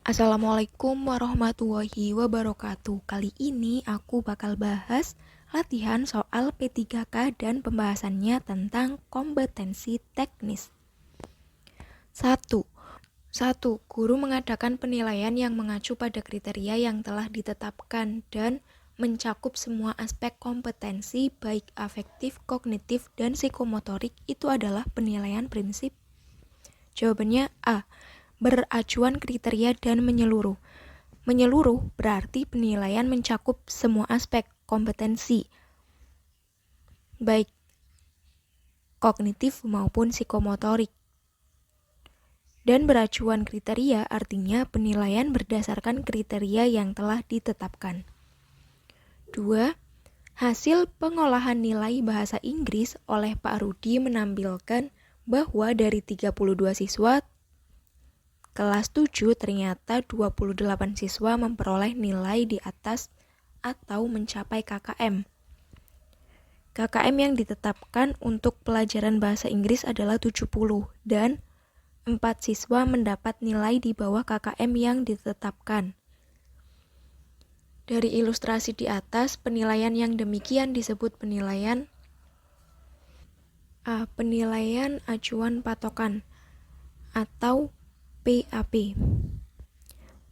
Assalamualaikum warahmatullahi wabarakatuh. Kali ini aku bakal bahas latihan soal P3K dan pembahasannya tentang kompetensi teknis. 1. Guru mengadakan penilaian yang mengacu pada kriteria yang telah ditetapkan dan mencakup semua aspek kompetensi baik afektif, kognitif, dan psikomotorik. Itu adalah penilaian prinsip. Jawabannya A. Beracuan kriteria dan menyeluruh. Menyeluruh berarti penilaian mencakup semua aspek kompetensi, baik kognitif maupun psikomotorik. Dan beracuan kriteria artinya penilaian berdasarkan kriteria yang telah ditetapkan. 2. Hasil pengolahan nilai bahasa Inggris oleh Pak Rudi menampilkan bahwa dari 32 siswa kelas 7 ternyata 28 siswa memperoleh nilai di atas atau mencapai KKM. KKM yang ditetapkan untuk pelajaran bahasa Inggris adalah 70 dan 4 siswa mendapat nilai di bawah KKM yang ditetapkan. Dari ilustrasi di atas, penilaian yang demikian disebut penilaian A. Penilaian acuan patokan atau PAP.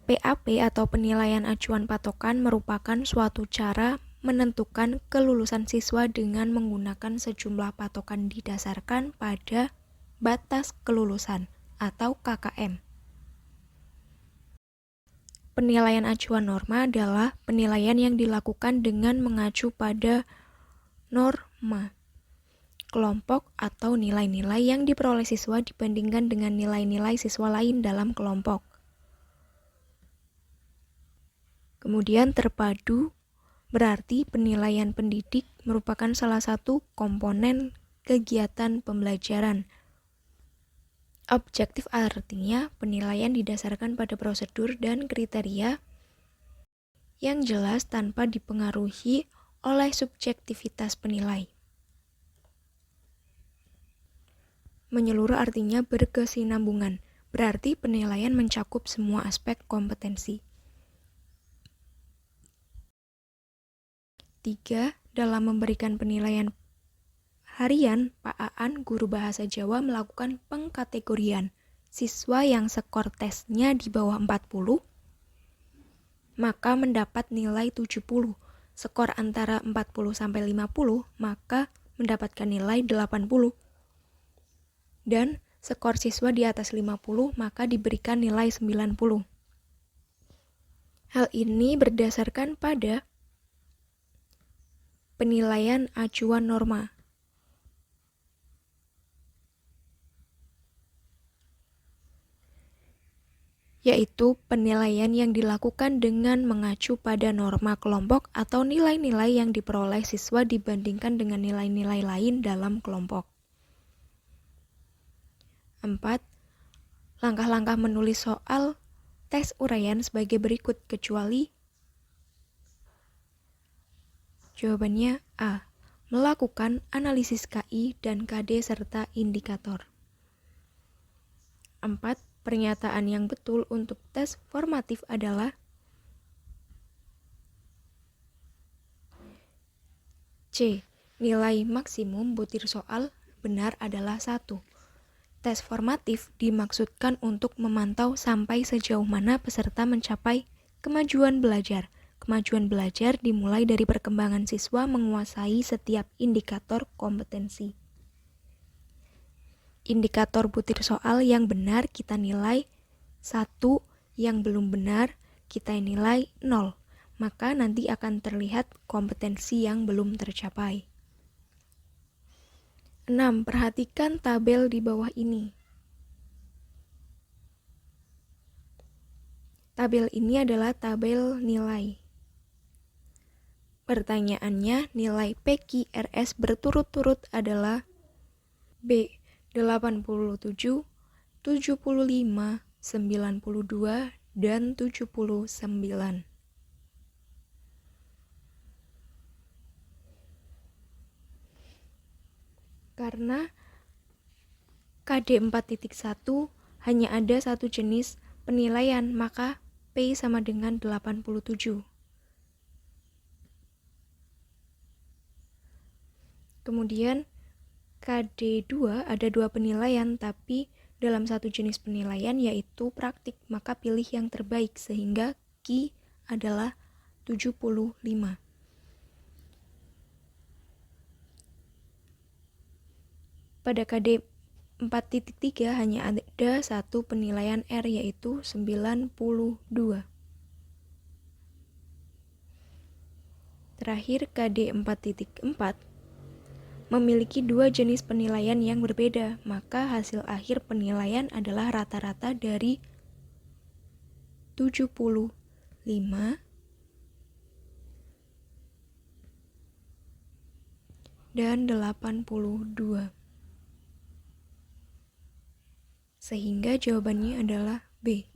PAP atau penilaian acuan patokan merupakan suatu cara menentukan kelulusan siswa dengan menggunakan sejumlah patokan didasarkan pada batas kelulusan atau KKM. Penilaian acuan norma adalah penilaian yang dilakukan dengan mengacu pada norma kelompok atau nilai-nilai yang diperoleh siswa dibandingkan dengan nilai-nilai siswa lain dalam kelompok. Kemudian terpadu berarti penilaian pendidik merupakan salah satu komponen kegiatan pembelajaran. Objektif artinya penilaian didasarkan pada prosedur dan kriteria yang jelas tanpa dipengaruhi oleh subjektivitas penilai. Menyeluruh artinya berkesinambungan, berarti penilaian mencakup semua aspek kompetensi. 3. Dalam memberikan penilaian harian, Pak Aan, guru bahasa Jawa, melakukan pengkategorian. Siswa yang skor tesnya di bawah 40, maka mendapat nilai 70. Skor antara 40 sampai 50, maka mendapatkan nilai 80. Dan skor siswa di atas 50 maka diberikan nilai 90. Hal ini berdasarkan pada penilaian acuan norma. Yaitu penilaian yang dilakukan dengan mengacu pada norma kelompok atau nilai-nilai yang diperoleh siswa dibandingkan dengan nilai-nilai lain dalam kelompok. 4. Langkah-langkah menulis soal tes uraian sebagai berikut kecuali jawabannya A. Melakukan analisis KI dan KD serta indikator. 4. Pernyataan yang betul untuk tes formatif adalah C. Nilai maksimum butir soal benar adalah 1. Tes formatif dimaksudkan untuk memantau sampai sejauh mana peserta mencapai kemajuan belajar. Kemajuan belajar dimulai dari perkembangan siswa menguasai setiap indikator kompetensi. Indikator butir soal yang benar kita nilai 1, yang belum benar kita nilai 0. Maka nanti akan terlihat kompetensi yang belum tercapai. 6. Perhatikan tabel di bawah ini. Tabel ini adalah tabel nilai. Pertanyaannya, nilai PQRS berturut-turut adalah B. 87, 75, 92, dan 79. Karena KD 4.1 hanya ada satu jenis penilaian, maka P sama dengan 87. Kemudian KD2 ada 2 penilaian, tapi dalam satu jenis penilaian yaitu praktik, maka pilih yang terbaik sehingga Q adalah 75. Pada KD 4.3 hanya ada satu penilaian R yaitu 92. Terakhir KD 4.4 memiliki dua jenis penilaian yang berbeda, maka hasil akhir penilaian adalah rata-rata dari 75 dan 82. Sehingga jawabannya adalah B.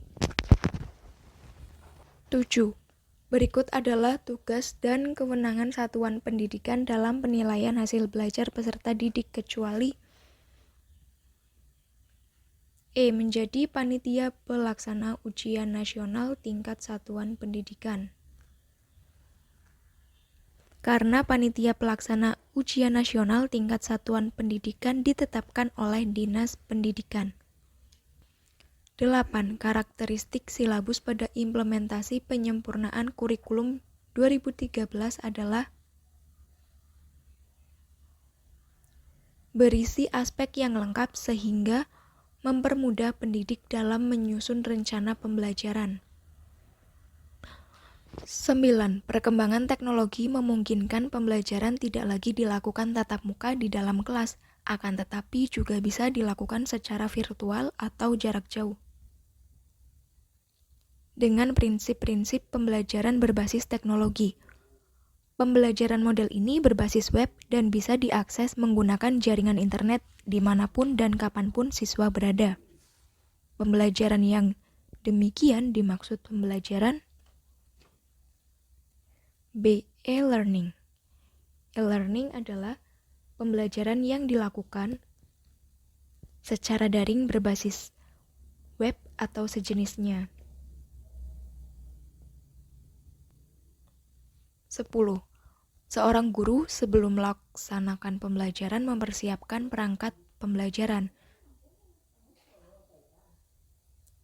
7. Berikut adalah tugas dan kewenangan satuan pendidikan dalam penilaian hasil belajar peserta didik kecuali E. Menjadi panitia pelaksana ujian nasional tingkat satuan pendidikan. Karena panitia pelaksana ujian nasional tingkat satuan pendidikan ditetapkan oleh Dinas Pendidikan. 8. Karakteristik silabus pada implementasi penyempurnaan kurikulum 2013 adalah berisi aspek yang lengkap sehingga mempermudah pendidik dalam menyusun rencana pembelajaran. 9. Perkembangan teknologi memungkinkan pembelajaran tidak lagi dilakukan tatap muka di dalam kelas, akan tetapi juga bisa dilakukan secara virtual atau jarak jauh. Dengan prinsip-prinsip pembelajaran berbasis teknologi. Pembelajaran model ini berbasis web dan bisa diakses menggunakan jaringan internet dimanapun dan kapanpun siswa berada. Pembelajaran yang demikian dimaksud pembelajaran B. E-learning. E-learning adalah pembelajaran yang dilakukan secara daring berbasis web atau sejenisnya. 10. Seorang guru sebelum melaksanakan pembelajaran mempersiapkan perangkat pembelajaran.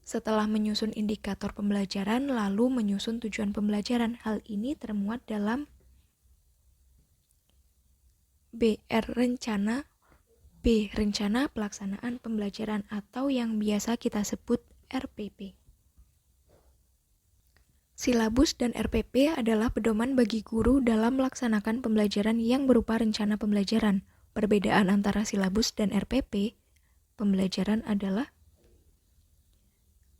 Setelah menyusun indikator pembelajaran, lalu menyusun tujuan pembelajaran. Hal ini termuat dalam Rencana pelaksanaan pembelajaran atau yang biasa kita sebut RPP. Silabus dan RPP adalah pedoman bagi guru dalam melaksanakan pembelajaran yang berupa rencana pembelajaran. Perbedaan antara silabus dan RPP pembelajaran adalah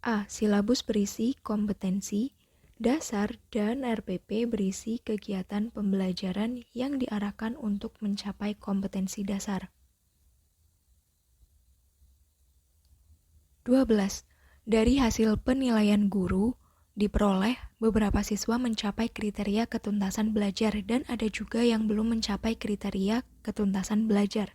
A. Silabus berisi kompetensi dasar dan RPP berisi kegiatan pembelajaran yang diarahkan untuk mencapai kompetensi dasar. 12. Dari hasil penilaian guru, diperoleh beberapa siswa mencapai kriteria ketuntasan belajar dan ada juga yang belum mencapai kriteria ketuntasan belajar.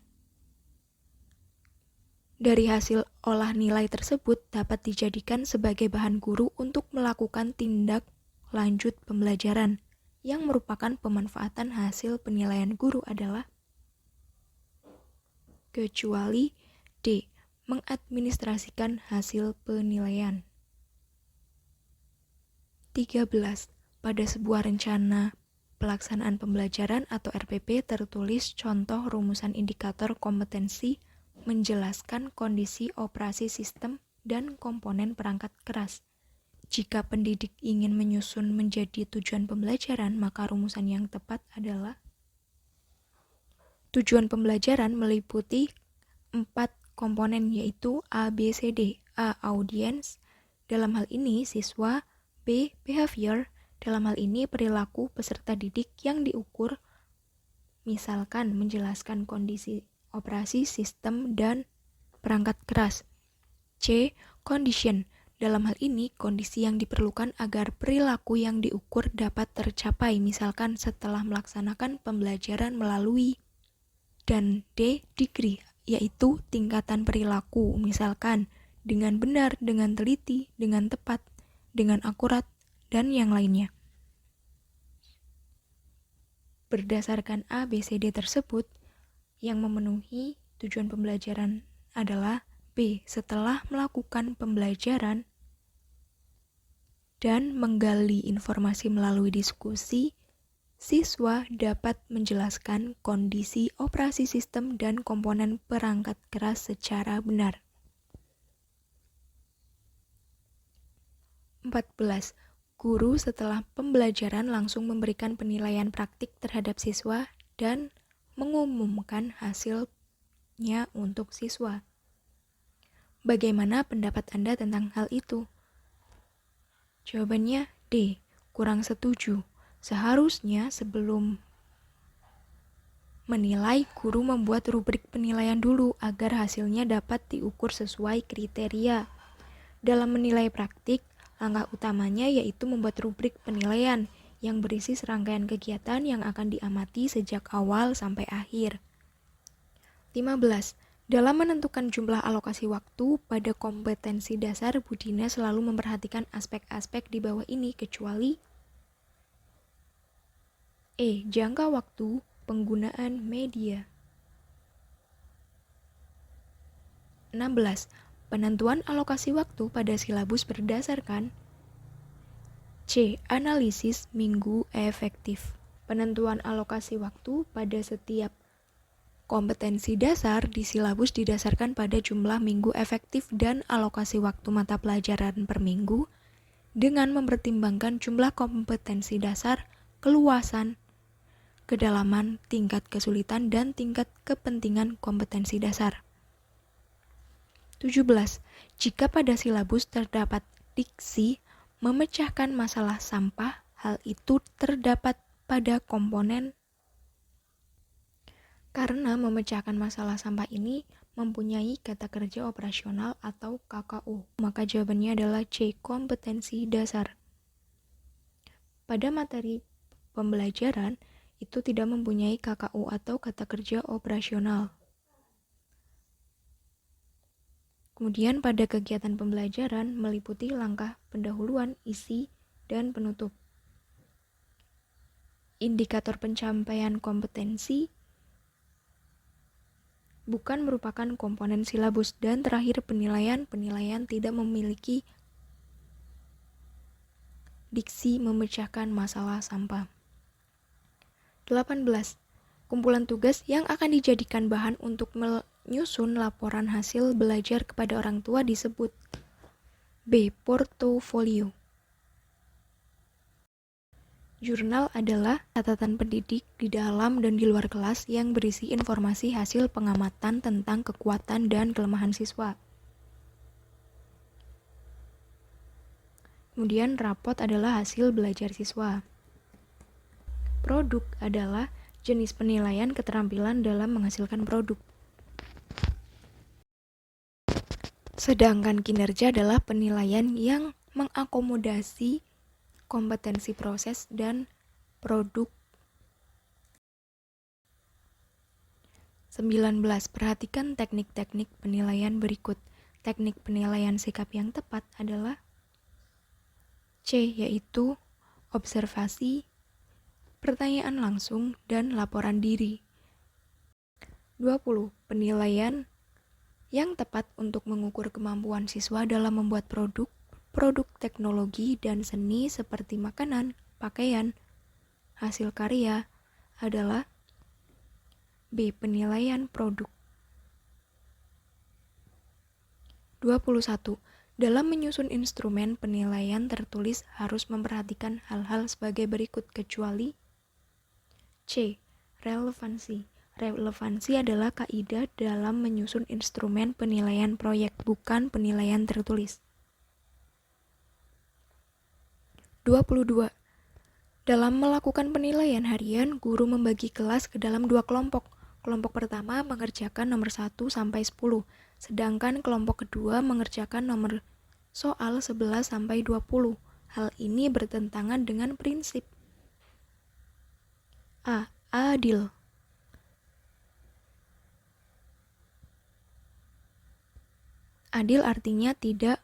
Dari hasil olah nilai tersebut dapat dijadikan sebagai bahan guru untuk melakukan tindak lanjut pembelajaran yang merupakan pemanfaatan hasil penilaian guru adalah kecuali D. Mengadministrasikan hasil penilaian. 13. Pada sebuah rencana pelaksanaan pembelajaran atau RPP tertulis contoh rumusan indikator kompetensi menjelaskan kondisi operasi sistem dan komponen perangkat keras. Jika pendidik ingin menyusun menjadi tujuan pembelajaran, maka rumusan yang tepat adalah tujuan pembelajaran meliputi 4 komponen yaitu A, B, C, D. A. Audience, dalam hal ini siswa. B. Behavior, dalam hal ini perilaku peserta didik yang diukur, misalkan menjelaskan kondisi operasi sistem dan perangkat keras. C. Condition, dalam hal ini kondisi yang diperlukan agar perilaku yang diukur dapat tercapai, misalkan setelah melaksanakan pembelajaran melalui. Dan D. Degree, yaitu tingkatan perilaku, misalkan dengan benar, dengan teliti, dengan tepat, dengan akurat, dan yang lainnya. Berdasarkan A, B, C, D tersebut, yang memenuhi tujuan pembelajaran adalah B. Setelah melakukan pembelajaran dan menggali informasi melalui diskusi, siswa dapat menjelaskan kondisi operasi sistem dan komponen perangkat keras secara benar. 14. Guru setelah pembelajaran langsung memberikan penilaian praktik terhadap siswa dan mengumumkan hasilnya untuk siswa. Bagaimana pendapat Anda tentang hal itu? Jawabannya D. Kurang setuju. Seharusnya sebelum menilai, guru membuat rubrik penilaian dulu agar hasilnya dapat diukur sesuai kriteria. Dalam menilai praktik, langkah utamanya yaitu membuat rubrik penilaian yang berisi serangkaian kegiatan yang akan diamati sejak awal sampai akhir. 15. Dalam menentukan jumlah alokasi waktu pada kompetensi dasar, Budina selalu memperhatikan aspek-aspek di bawah ini kecuali E. Jangka waktu penggunaan media. 16. Penentuan alokasi waktu pada silabus berdasarkan C. Analisis minggu efektif. Penentuan alokasi waktu pada setiap kompetensi dasar di silabus didasarkan pada jumlah minggu efektif dan alokasi waktu mata pelajaran per minggu dengan mempertimbangkan jumlah kompetensi dasar, keluasan, kedalaman, tingkat kesulitan, dan tingkat kepentingan kompetensi dasar. 17. Jika pada silabus terdapat diksi memecahkan masalah sampah, hal itu terdapat pada komponen karena memecahkan masalah sampah ini mempunyai kata kerja operasional atau KKO. Maka jawabannya adalah C. Kompetensi dasar. Pada materi pembelajaran itu tidak mempunyai KKO atau kata kerja operasional. Kemudian pada kegiatan pembelajaran meliputi langkah pendahuluan, isi, dan penutup. Indikator pencapaian kompetensi bukan merupakan komponen silabus, dan terakhir penilaian tidak memiliki diksi memecahkan masalah sampah. 18. Kumpulan tugas yang akan dijadikan bahan untuk menyusun laporan hasil belajar kepada orang tua disebut B. Portofolio. Jurnal adalah catatan pendidik di dalam dan di luar kelas yang berisi informasi hasil pengamatan tentang kekuatan dan kelemahan siswa. Kemudian rapot adalah hasil belajar siswa. Produk adalah jenis penilaian keterampilan dalam menghasilkan produk. Sedangkan kinerja adalah penilaian yang mengakomodasi kompetensi proses dan produk. 19. Perhatikan teknik-teknik penilaian berikut. Teknik penilaian sikap yang tepat adalah C, yaitu observasi, pertanyaan langsung, dan laporan diri. 20. Penilaian yang tepat untuk mengukur kemampuan siswa dalam membuat produk teknologi dan seni seperti makanan, pakaian, hasil karya adalah B. Penilaian produk. 21. Dalam menyusun instrumen penilaian tertulis harus memperhatikan hal-hal sebagai berikut kecuali C. Relevansi. Relevansi adalah kaidah dalam menyusun instrumen penilaian proyek, bukan penilaian tertulis. 22. Dalam melakukan penilaian harian, guru membagi kelas ke dalam dua kelompok. Kelompok pertama mengerjakan nomor 1 sampai 10, sedangkan kelompok kedua mengerjakan nomor soal 11 sampai 20. Hal ini bertentangan dengan prinsip A. Adil. Adil artinya tidak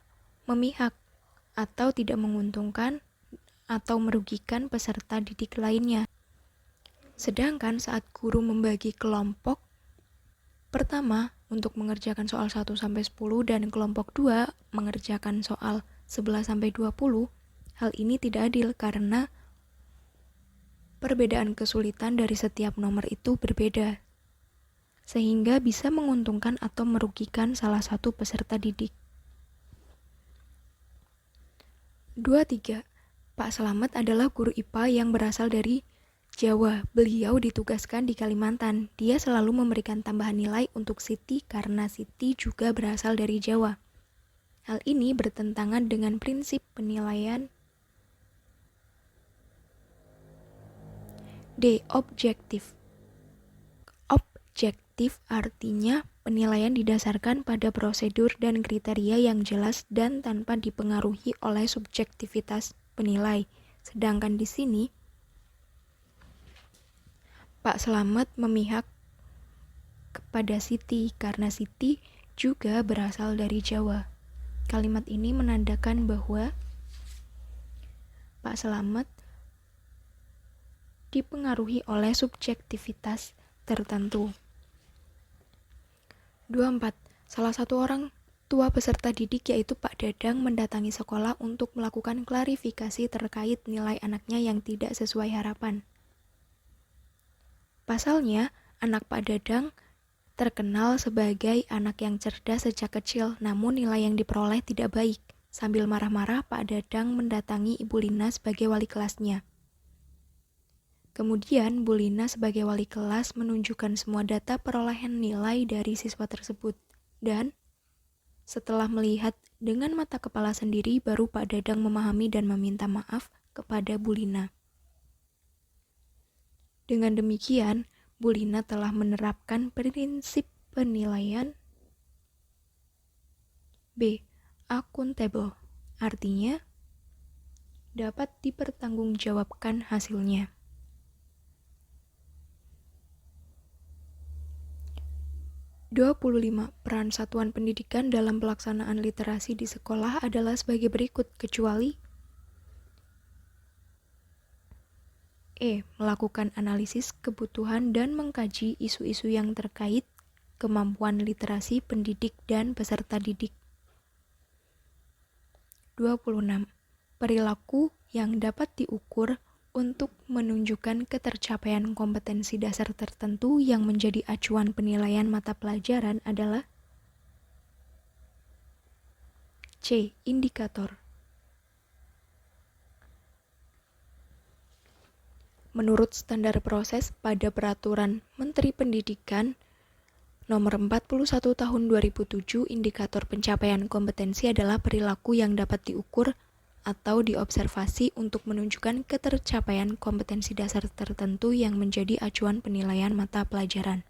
memihak. atau tidak menguntungkan atau merugikan peserta didik lainnya. Sedangkan saat guru membagi kelompok pertama untuk mengerjakan soal 1-10 dan kelompok 2 mengerjakan soal 11-20, hal ini tidak adil karena perbedaan kesulitan dari setiap nomor itu berbeda, sehingga bisa menguntungkan atau merugikan salah satu peserta didik. 23. Pak Slamet adalah guru IPA yang berasal dari Jawa. Beliau ditugaskan di Kalimantan. Dia selalu memberikan tambahan nilai untuk Siti karena Siti juga berasal dari Jawa. Hal ini bertentangan dengan prinsip penilaian. D. Objektif. Objektif artinya penilaian didasarkan pada prosedur dan kriteria yang jelas dan tanpa dipengaruhi oleh subjektivitas penilai. Sedangkan di sini Pak Slamet memihak kepada Siti karena Siti juga berasal dari Jawa. Kalimat ini menandakan bahwa Pak Slamet dipengaruhi oleh subjektivitas tertentu. 24. Salah satu orang tua peserta didik yaitu Pak Dadang mendatangi sekolah untuk melakukan klarifikasi terkait nilai anaknya yang tidak sesuai harapan. Pasalnya, anak Pak Dadang terkenal sebagai anak yang cerdas sejak kecil, namun nilai yang diperoleh tidak baik. Sambil marah-marah, Pak Dadang mendatangi Ibu Lina sebagai wali kelasnya. Kemudian, Bu Lina sebagai wali kelas menunjukkan semua data perolehan nilai dari siswa tersebut. Dan, setelah melihat dengan mata kepala sendiri, baru Pak Dadang memahami dan meminta maaf kepada Bu Lina. Dengan demikian, Bu Lina telah menerapkan prinsip penilaian B. Akuntabel, artinya dapat dipertanggungjawabkan hasilnya. 25. Peran satuan pendidikan dalam pelaksanaan literasi di sekolah adalah sebagai berikut, kecuali E. Melakukan analisis kebutuhan dan mengkaji isu-isu yang terkait kemampuan literasi pendidik dan peserta didik. 26. Perilaku yang dapat diukur untuk menunjukkan ketercapaian kompetensi dasar tertentu yang menjadi acuan penilaian mata pelajaran adalah C. Indikator. Menurut standar proses pada Peraturan Menteri Pendidikan Nomor 41 Tahun 2007, indikator pencapaian kompetensi adalah perilaku yang dapat diukur atau diobservasi untuk menunjukkan ketercapaian kompetensi dasar tertentu yang menjadi acuan penilaian mata pelajaran.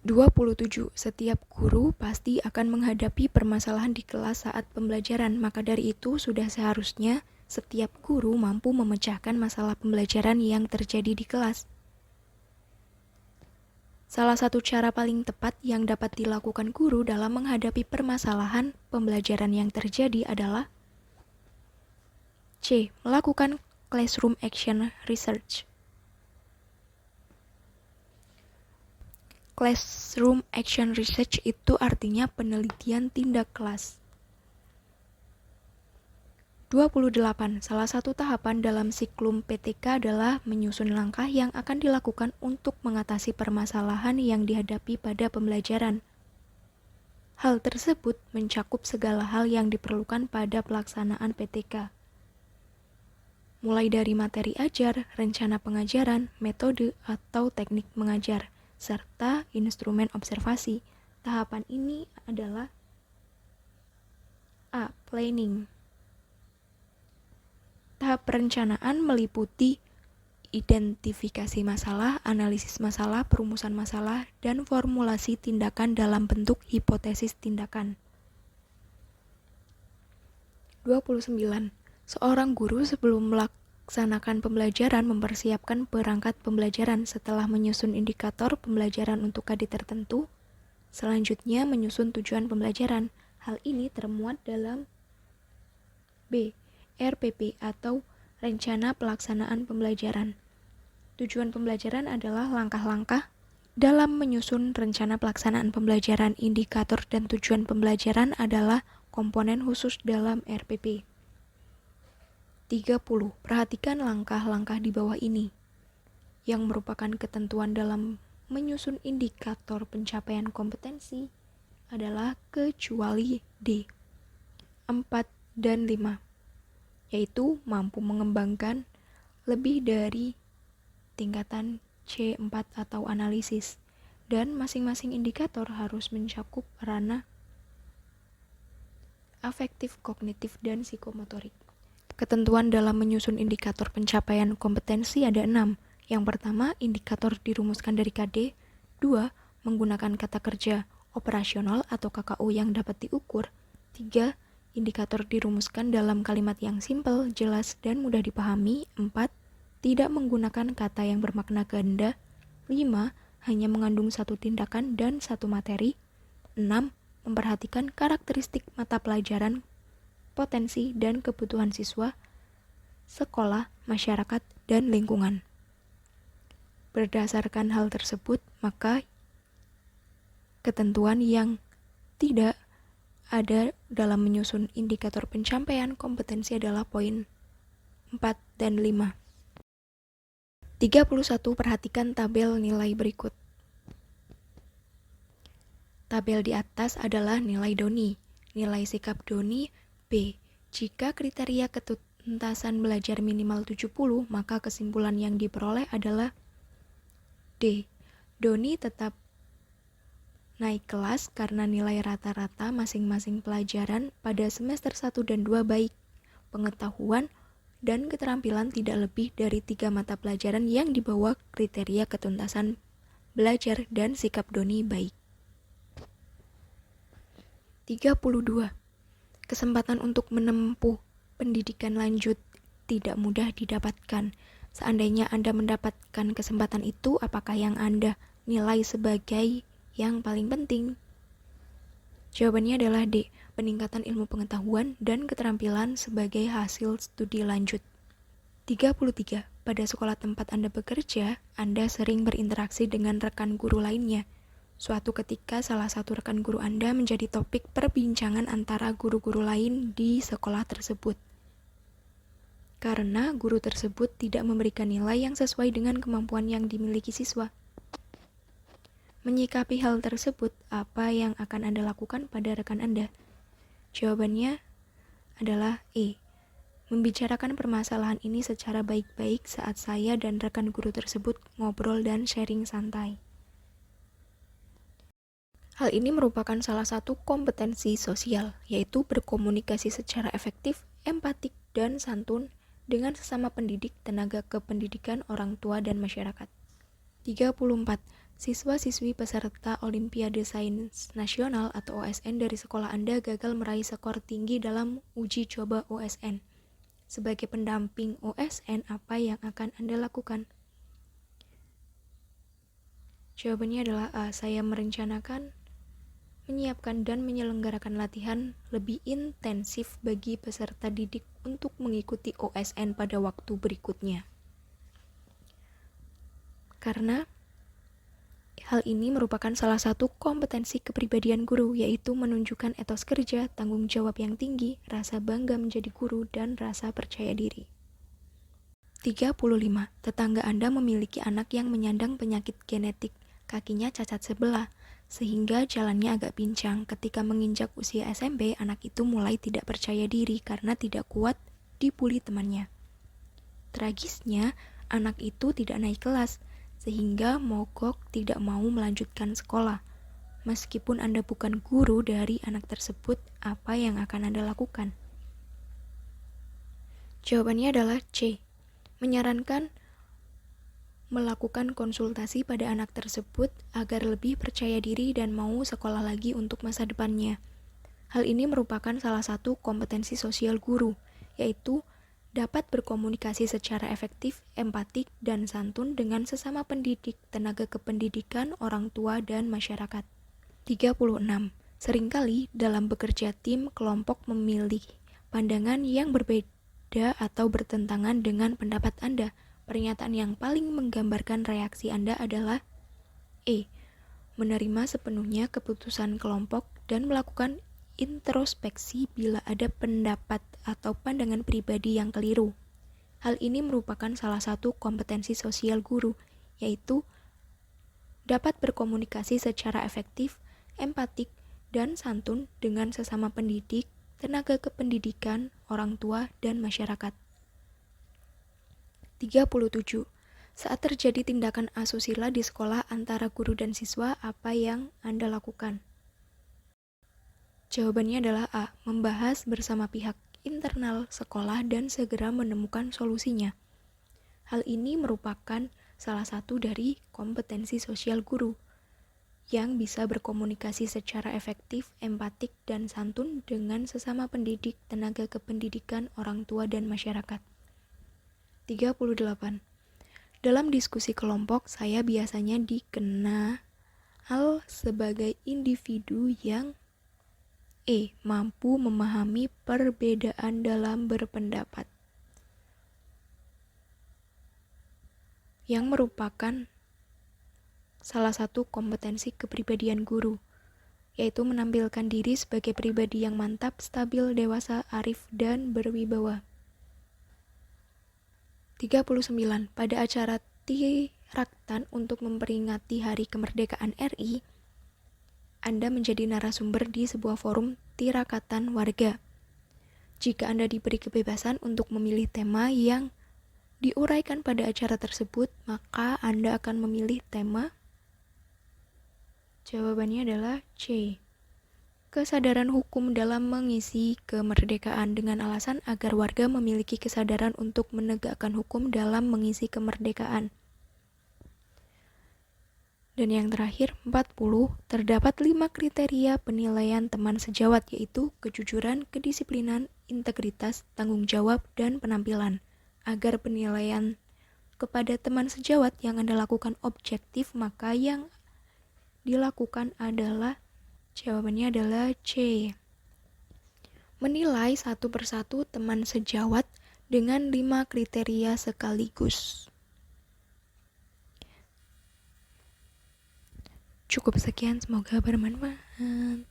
27. Setiap guru pasti akan menghadapi permasalahan di kelas saat pembelajaran, maka dari itu sudah seharusnya setiap guru mampu memecahkan masalah pembelajaran yang terjadi di kelas. Salah satu cara paling tepat yang dapat dilakukan guru dalam menghadapi permasalahan pembelajaran yang terjadi adalah C. Melakukan classroom action research. Classroom action research itu artinya penelitian tindak kelas. 28. Salah satu tahapan dalam siklum PTK adalah menyusun langkah yang akan dilakukan untuk mengatasi permasalahan yang dihadapi pada pembelajaran. Hal tersebut mencakup segala hal yang diperlukan pada pelaksanaan PTK. Mulai dari materi ajar, rencana pengajaran, metode atau teknik mengajar, serta instrumen observasi. Tahapan ini adalah A. Planning. Tahap perencanaan meliputi identifikasi masalah, analisis masalah, perumusan masalah, dan formulasi tindakan dalam bentuk hipotesis tindakan. 29. Seorang guru sebelum melaksanakan pembelajaran mempersiapkan perangkat pembelajaran setelah menyusun indikator pembelajaran untuk KD tertentu. Selanjutnya menyusun tujuan pembelajaran. Hal ini termuat dalam B. RPP atau Rencana Pelaksanaan Pembelajaran. Tujuan pembelajaran adalah langkah-langkah dalam menyusun rencana pelaksanaan pembelajaran. Indikator dan tujuan pembelajaran adalah komponen khusus dalam RPP. 30. Perhatikan langkah-langkah di bawah ini, yang merupakan ketentuan dalam menyusun indikator pencapaian kompetensi adalah kecuali D. 4 dan 5, yaitu mampu mengembangkan lebih dari tingkatan C4 atau analisis, dan masing-masing indikator harus mencakup ranah afektif, kognitif, dan psikomotorik. Ketentuan dalam menyusun indikator pencapaian kompetensi ada 6. Yang pertama, indikator dirumuskan dari KD. 2. Menggunakan kata kerja operasional atau KKO yang dapat diukur. 3. Indikator dirumuskan dalam kalimat yang simpel, jelas, dan mudah dipahami. 4. Tidak menggunakan kata yang bermakna ganda. 5. Hanya mengandung satu tindakan dan satu materi. 6. Memperhatikan karakteristik mata pelajaran, potensi, dan kebutuhan siswa, sekolah, masyarakat, dan lingkungan. Berdasarkan hal tersebut, maka ketentuan yang tidak ada dalam menyusun indikator pencapaian kompetensi adalah poin 4 dan 5. 31. Perhatikan tabel nilai berikut. Tabel di atas adalah nilai Doni. Nilai sikap Doni B. Jika kriteria ketuntasan belajar minimal 70, maka kesimpulan yang diperoleh adalah D. Doni tetap naik kelas karena nilai rata-rata masing-masing pelajaran pada semester 1 dan 2 baik. Pengetahuan dan keterampilan tidak lebih dari 3 mata pelajaran yang dibawa kriteria ketuntasan belajar dan sikap Doni baik. 32. Kesempatan untuk menempuh pendidikan lanjut tidak mudah didapatkan. Seandainya Anda mendapatkan kesempatan itu, apakah yang Anda nilai sebagai yang paling penting? Jawabannya adalah D. Peningkatan ilmu pengetahuan dan keterampilan sebagai hasil studi lanjut. 33. Pada sekolah tempat Anda bekerja, Anda sering berinteraksi dengan rekan guru lainnya. Suatu ketika, salah satu rekan guru Anda menjadi topik perbincangan antara guru-guru lain di sekolah tersebut. Karena guru tersebut tidak memberikan nilai yang sesuai dengan kemampuan yang dimiliki siswa. Menyikapi hal tersebut, apa yang akan Anda lakukan pada rekan Anda? Jawabannya adalah E. Membicarakan permasalahan ini secara baik-baik saat saya dan rekan guru tersebut ngobrol dan sharing santai. Hal ini merupakan salah satu kompetensi sosial, yaitu berkomunikasi secara efektif, empatik, dan santun dengan sesama pendidik, tenaga kependidikan, orang tua, dan masyarakat. 34. Siswa-siswi peserta Olimpiade Sains Nasional atau OSN dari sekolah Anda gagal meraih skor tinggi dalam uji coba OSN. Sebagai pendamping OSN, apa yang akan Anda lakukan? Jawabannya adalah A. Saya merencanakan, menyiapkan, dan menyelenggarakan latihan lebih intensif bagi peserta didik untuk mengikuti OSN pada waktu berikutnya. Karena hal ini merupakan salah satu kompetensi kepribadian guru, yaitu menunjukkan etos kerja, tanggung jawab yang tinggi, rasa bangga menjadi guru, dan rasa percaya diri. 35. Tetangga Anda memiliki anak yang menyandang penyakit genetik, kakinya cacat sebelah, sehingga jalannya agak pincang. Ketika menginjak usia SMP, anak itu mulai tidak percaya diri karena tidak kuat dibuli temannya. Tragisnya, anak itu tidak naik kelas, sehingga mogok tidak mau melanjutkan sekolah. Meskipun Anda bukan guru dari anak tersebut, apa yang akan Anda lakukan? Jawabannya adalah C. Menyarankan melakukan konsultasi pada anak tersebut agar lebih percaya diri dan mau sekolah lagi untuk masa depannya. Hal ini merupakan salah satu kompetensi sosial guru, yaitu dapat berkomunikasi secara efektif, empatik, dan santun dengan sesama pendidik, tenaga kependidikan, orang tua, dan masyarakat. 36. Seringkali dalam bekerja tim, kelompok memilih pandangan yang berbeda atau bertentangan dengan pendapat Anda. Pernyataan yang paling menggambarkan reaksi Anda adalah E. Menerima sepenuhnya keputusan kelompok dan melakukan introspeksi bila ada pendapat atau pandangan pribadi yang keliru. Hal ini merupakan salah satu kompetensi sosial guru, yaitu dapat berkomunikasi secara efektif, empatik, dan santun dengan sesama pendidik, tenaga kependidikan, orang tua, dan masyarakat. 37. Saat terjadi tindakan asusila di sekolah antara guru dan siswa, apa yang Anda lakukan? Jawabannya adalah A. Membahas bersama pihak internal sekolah dan segera menemukan solusinya. Hal ini merupakan salah satu dari kompetensi sosial guru yang bisa berkomunikasi secara efektif, empatik, dan santun dengan sesama pendidik, tenaga kependidikan, orang tua, dan masyarakat. 38. Dalam diskusi kelompok, saya biasanya dikenal sebagai individu yang E. Mampu memahami perbedaan dalam berpendapat, yang merupakan salah satu kompetensi kepribadian guru, yaitu menampilkan diri sebagai pribadi yang mantap, stabil, dewasa, arif, dan berwibawa. 39. Pada acara Tiraktan untuk memperingati Hari Kemerdekaan RI, Anda menjadi narasumber di sebuah forum tirakatan warga. Jika Anda diberi kebebasan untuk memilih tema yang diuraikan pada acara tersebut, maka Anda akan memilih tema. Jawabannya adalah C. Kesadaran hukum dalam mengisi kemerdekaan, dengan alasan agar warga memiliki kesadaran untuk menegakkan hukum dalam mengisi kemerdekaan. Dan yang terakhir, 40, terdapat 5 kriteria penilaian teman sejawat, yaitu kejujuran, kedisiplinan, integritas, tanggung jawab, dan penampilan. Agar penilaian kepada teman sejawat yang Anda lakukan objektif, maka yang dilakukan adalah, jawabannya adalah C. Menilai satu persatu teman sejawat dengan 5 kriteria sekaligus. Cukup sekian, semoga bermanfaat.